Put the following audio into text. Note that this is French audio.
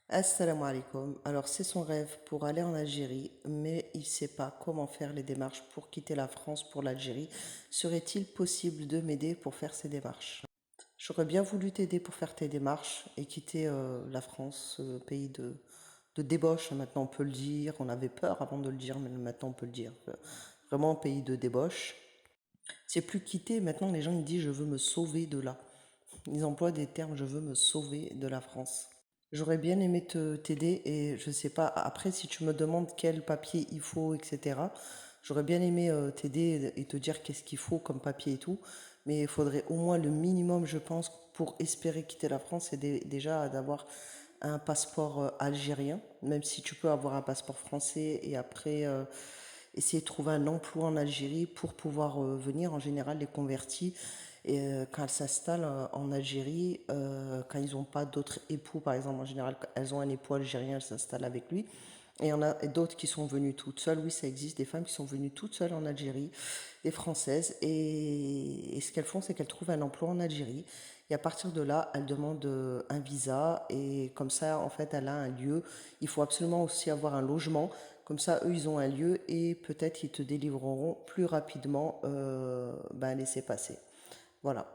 Assalamu alaikum. Alors, c'est son rêve pour aller en Algérie, mais il ne sait pas comment faire les démarches pour quitter la France pour l'Algérie. Serait-il possible de m'aider pour faire ces démarches? J'aurais bien voulu t'aider pour faire tes démarches et quitter la France, pays de débauche, maintenant on peut le dire. On avait peur avant de le dire, mais maintenant on peut le dire. Vraiment pays de débauche. C'est plus quitter, maintenant les gens ils disent je veux me sauver de là. Ils emploient des termes je veux me sauver de la France. J'aurais bien aimé t'aider et je sais pas, après si tu me demandes quel papier il faut, etc., j'aurais bien aimé t'aider et te dire qu'est-ce qu'il faut comme papier et tout, mais il faudrait au moins le minimum, je pense, pour espérer quitter la France, c'est déjà d'avoir un passeport algérien, même si tu peux avoir un passeport français et après essayer de trouver un emploi en Algérie pour pouvoir venir. En général, les convertis, et quand elles s'installent en Algérie, quand ils n'ont pas d'autres époux, par exemple, en général, quand elles ont un époux algérien, elles s'installent avec lui. Et il y en a d'autres qui sont venues toutes seules. Oui, ça existe, des femmes qui sont venues toutes seules en Algérie, des Françaises. Et ce qu'elles font, c'est qu'elles trouvent un emploi en Algérie. Et à partir de là, elles demandent un visa. Et comme ça, en fait, elle a un lieu. Il faut absolument aussi avoir un logement. Comme ça, eux, ils ont un lieu et peut-être ils te délivreront plus rapidement un laissez-passer. Voilà.